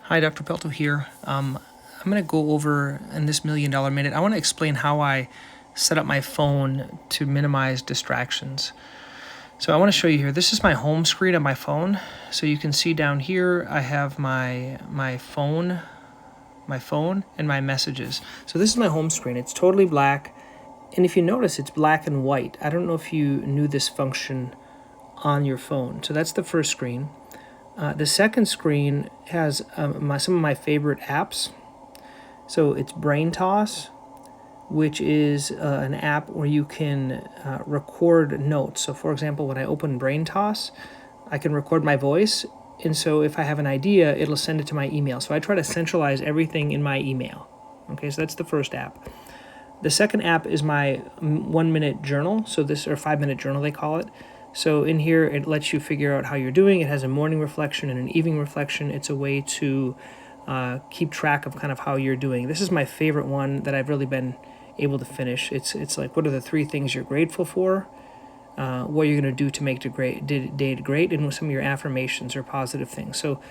Hi, Dr. Pelto here. I'm going to go over in this $1,000,000 minute. I want to explain how I set up my phone to minimize distractions. So I want to show you here. This is my home screen of my phone. So you can see down here I have my phone and my messages. So this is my home screen. It's totally black. And if you notice, it's black and white. I don't know if you knew this function on your phone. So that's the first screen. The second screen has some of my favorite apps. So it's BrainToss, which is an app where you can record notes. So for example, when I open BrainToss, I can record my voice. And so if I have an idea, it'll send it to my email. So I try to centralize everything in my email. Okay, so that's the first app. The second app is my 1-minute journal. So this, or 5-minute journal, they call it. So in here, it lets you figure out how you're doing. It has a morning reflection and an evening reflection. It's a way to keep track of kind of how you're doing. This is my favorite one that I've really been able to finish. It's like, what are the 3 things you're grateful for? What you're going to do to make the day great, and some of your affirmations or positive things. So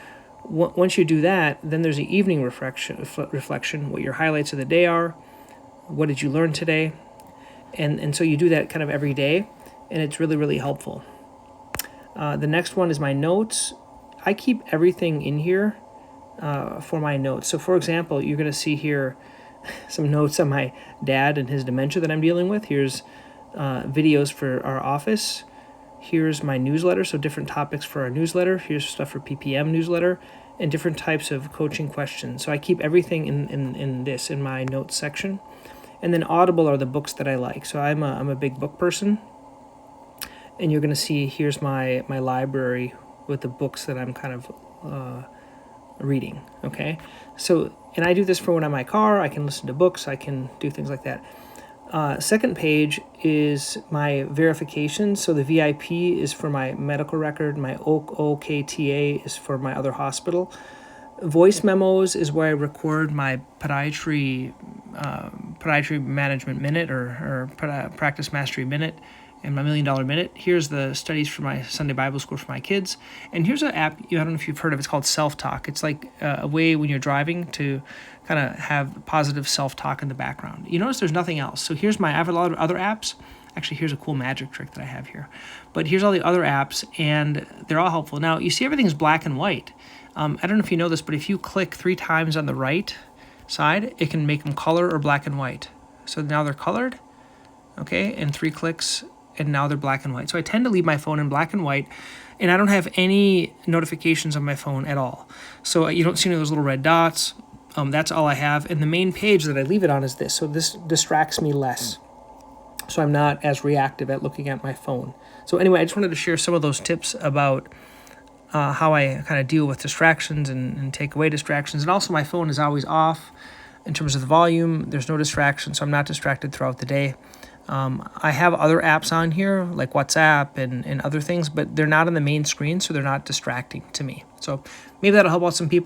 once you do that, then there's an evening reflection, what your highlights of the day are, what did you learn today, and so you do that kind of every day. And it's really, really helpful. The next one is my notes. I keep everything in here for my notes. So for example, you're going to see here some notes on my dad and his dementia that I'm dealing with. Here's videos for our office. Here's my newsletter, so different topics for our newsletter. Here's stuff for PPM newsletter and different types of coaching questions. So I keep everything in my notes section. And then Audible are the books that I like. So I'm a big book person. And you're going to see here's my library with the books that I'm kind of reading, okay? So, and I do this for when I'm in my car. I can listen to books. I can do things like that. Second page is my verification. So the VIP is for my medical record. My OKTA is for my other hospital. Voice memos is where I record my podiatry management minute or practice mastery minute. And my $1,000,000 minute. Here's the studies for my Sunday Bible school for my kids. And here's an app, I don't know if you've heard of it, it's called Self-Talk. It's like a way when you're driving to kind of have positive self-talk in the background. You notice there's nothing else. So I have a lot of other apps. Actually, here's a cool magic trick that I have here. But here's all the other apps, and they're all helpful. Now, you see everything's black and white. I don't know if you know this, but if you click 3 times on the right side, it can make them color or black and white. So now they're colored, okay, and 3 clicks, and now they're black and white. So I tend to leave my phone in black and white, and I don't have any notifications on my phone at all. So you don't see any of those little red dots. That's all I have. And the main page that I leave it on is this. So this distracts me less. So I'm not as reactive at looking at my phone. So anyway, I just wanted to share some of those tips about how I kind of deal with distractions and take away distractions. And also my phone is always off in terms of the volume. There's no distraction, so I'm not distracted throughout the day. I have other apps on here like WhatsApp and other things, but they're not on the main screen, so they're not distracting to me. So maybe that'll help out some people.